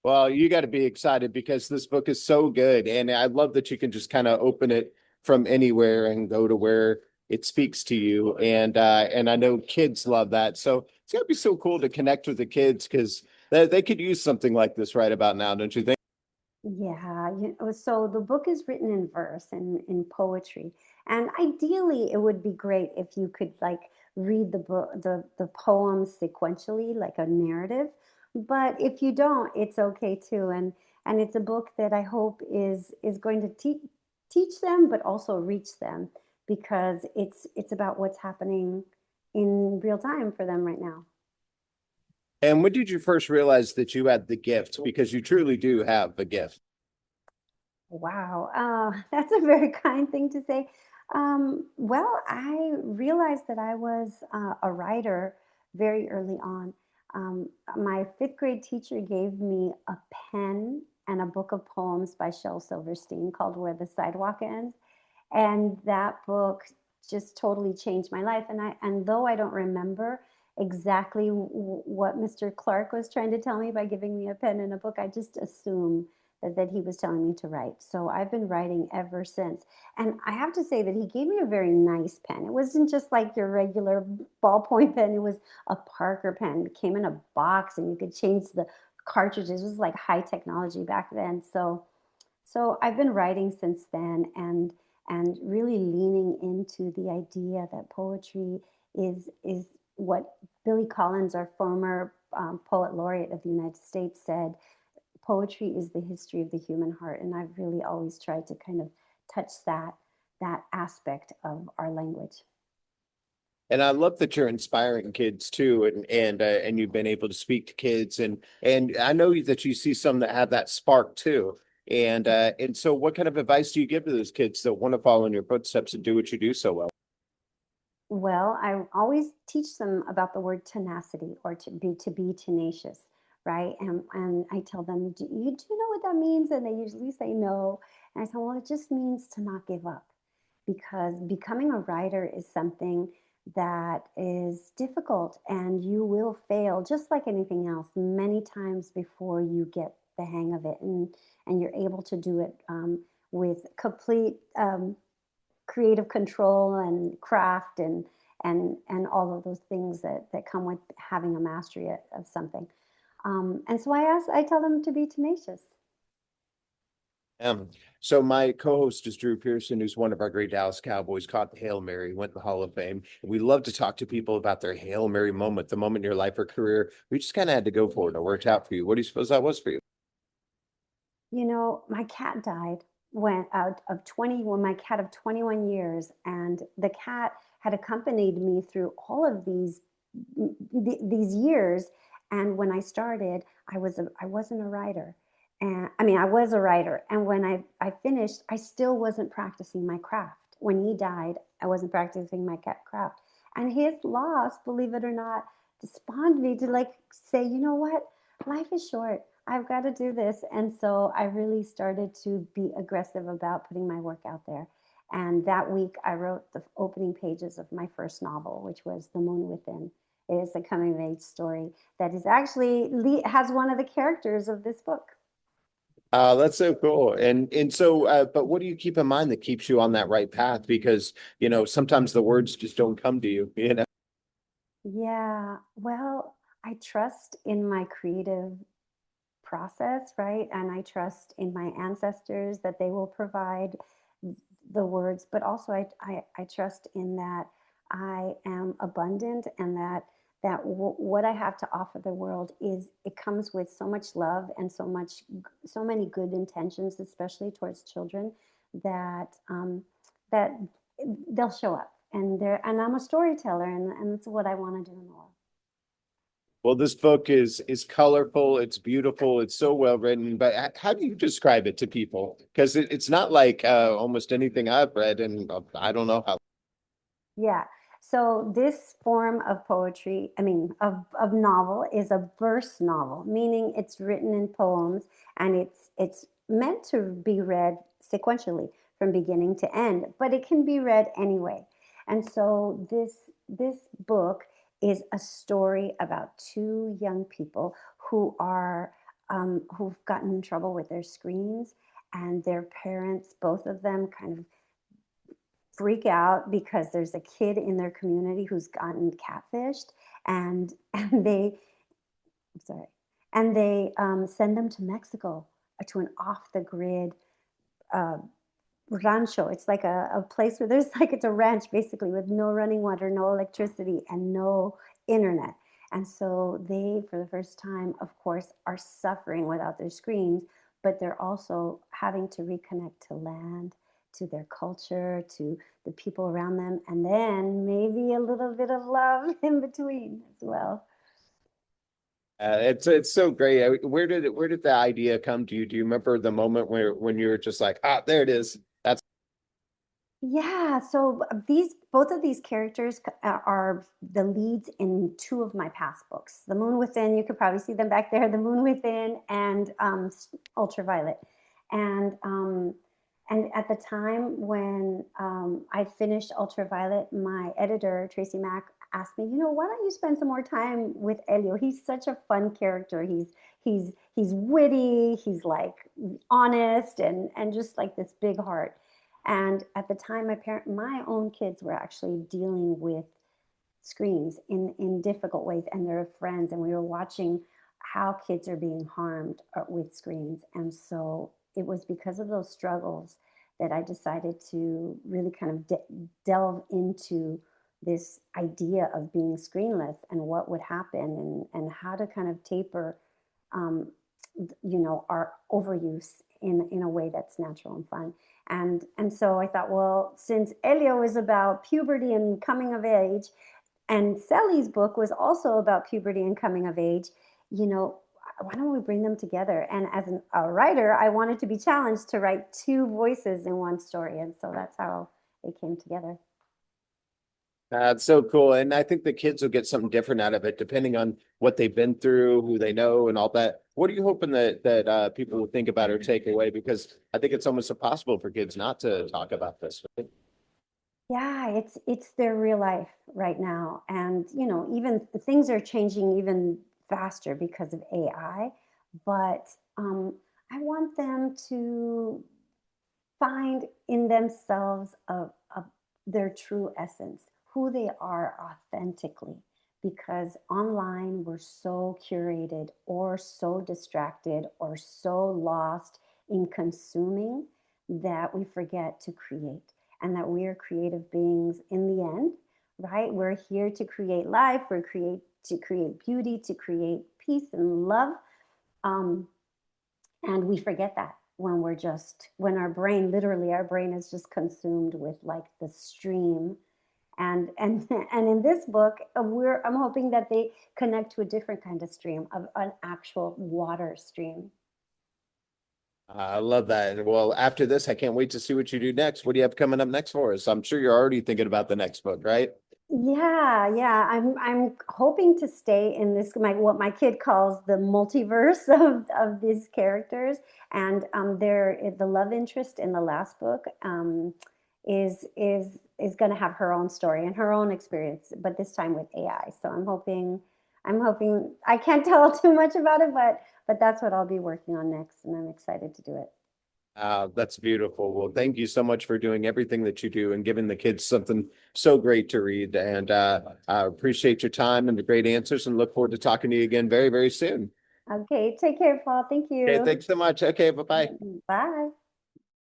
Well, you got to be excited because this book is so good. And I love that you can just kind of open it from anywhere and go to where it speaks to you. And I know kids love that. So it's gonna be so cool to connect with the kids because they could use something like this right about now, don't you think? Yeah, so the book is written in verse and in poetry. And ideally, it would be great if you could like read the book, the poems sequentially, like a narrative. But if you don't, it's okay too. And it's a book that I hope is going to teach them, but also reach them because it's about what's happening in real time for them right now. And when did you first realize that you had the gift? Because you truly do have the gift. Wow, that's a very kind thing to say. Well, I realized that I was a writer very early on. My fifth grade teacher gave me a pen and a book of poems by Shel Silverstein called Where the Sidewalk Ends. And that book just totally changed my life. And though I don't remember exactly what Mr. Clark was trying to tell me by giving me a pen and a book, I just assume that he was telling me to write. So I've been writing ever since. And I have to say that he gave me a very nice pen. It wasn't just like your regular ballpoint pen. It was a Parker pen. It came in a box and you could change the cartridges. It was like high technology back then. So I've been writing since then and really leaning into the idea that poetry is what Billy Collins, our former poet laureate of the United States, said. Poetry is the history of the human heart, and I've really always tried to kind of touch that aspect of our language. And I love that you're inspiring kids too, and you've been able to speak to kids, and I know that you see some that have that spark too. And so, what kind of advice do you give to those kids that want to follow in your footsteps and do what you do so well? Well, I always teach them about the word tenacity or to be tenacious, right? And I tell them, do you know what that means? And they usually say no. And I say, well, it just means to not give up because becoming a writer is something that is difficult and you will fail just like anything else many times before you get the hang of it and you're able to do it with complete creative control and craft and all of those things that come with having a mastery of something. And so I tell them to be tenacious. Um, so my co-host is Drew Pearson, who's one of our great Dallas Cowboys, caught the Hail Mary, went to the Hall of Fame. We love to talk to people about their Hail Mary moment, the moment in your life or career. We just kind of had to go for it. It worked out for you. What do you suppose that was for you? My cat died when out of 20 when my cat of 21 years, and the cat had accompanied me through all of these years. And when I started, I wasn't a writer. And I mean, I was a writer. And when I finished, I still wasn't practicing my craft. When he died, I wasn't practicing my cat craft. And his loss, believe it or not, spawned me to like say, you know what? Life is short. I've got to do this. And so I really started to be aggressive about putting my work out there. And that week, I wrote the opening pages of my first novel, which was The Moon Within. It is a coming of age story that is actually has one of the characters of this book. That's so cool. But what do you keep in mind that keeps you on that right path? Because, sometimes the words just don't come to you, you know? Yeah, well, I trust in my creative process, right? And I trust in my ancestors that they will provide the words, but also I trust in that I am abundant and that what I have to offer the world is it comes with so much love and so many good intentions, especially towards children, that that they'll show up and I'm a storyteller and that's what I want to do in the world. Well, this book is colorful, it's beautiful, it's so well written, but how do you describe it to people? Because it's not like almost anything I've read, and I don't know how. Yeah. So this form of poetry, I mean, of novel is a verse novel, meaning it's written in poems and it's meant to be read sequentially from beginning to end, but it can be read anyway. And so this book is a story about two young people who are who've gotten in trouble with their screens, and their parents, both of them, kind of freak out because there's a kid in their community who's gotten catfished, and they, I'm sorry, and they send them to Mexico, to an off the grid uh, rancho. It's like a place where there's like, it's a ranch basically, with no running water, no electricity, and no internet. And so they, for the first time, of course, are suffering without their screens, but they're also having to reconnect to land, to their culture, to the people around them, and then maybe a little bit of love in between as well. It's so great. Where did the idea come to you? Do you remember the moment where when you were just like, ah, there it is? That's Yeah, so these, both of these characters are the leads in two of my past books. The Moon Within, you could probably see them back there. The Moon Within and Ultraviolet, and um, and at the time when I finished Ultraviolet, my editor Tracy Mack asked me, why don't you spend some more time with Elio? He's such a fun character. He's witty. He's like honest and just like this big heart. And at the time, my own kids were actually dealing with screens in difficult ways, and their friends, and we were watching how kids are being harmed with screens. And so it was because of those struggles that I decided to really kind of delve into this idea of being screenless and what would happen, and how to kind of taper um, our overuse in a way that's natural and fun. And so I thought, well, since Elio is about puberty and coming of age, and Sally's book was also about puberty and coming of age, you know, why don't we bring them together? And as a writer, I wanted to be challenged to write two voices in one story, and so that's how they came together. so cool. And I think the kids will get something different out of it, depending on what they've been through, who they know, and all that. What are you hoping that people will think about or take away? Because I think it's almost impossible for kids not to talk about this. Right? Yeah, it's their real life right now, and even things are changing even faster because of AI. But I want them to find in themselves their true essence, who they are authentically. Because online we're so curated, or so distracted, or so lost in consuming, that we forget to create, and that we are creative beings in the end, right? We're here to create life, to create beauty, to create peace and love. Um, and we forget that when when our brain, literally our brain, is just consumed with like the stream. And in this book, I'm hoping that they connect to a different kind of stream, of an actual water stream. I love that. Well, after this, I can't wait to see what you do next. What do you have coming up next for us? I'm sure you're already thinking about the next book, right? Yeah, yeah. I'm hoping to stay in this, what my kid calls the multiverse of these characters. And the love interest in the last book is going to have her own story and her own experience, but this time with AI. So I'm hoping I can't tell too much about it, but that's what I'll be working on next, and I'm excited to do it. That's beautiful. Well, thank you so much for doing everything that you do and giving the kids something so great to read. And I appreciate your time and the great answers, and look forward to talking to you again very, very soon. Okay, take care, Paul. Thank Okay, you. thanks so much. Okay, bye-bye. Bye.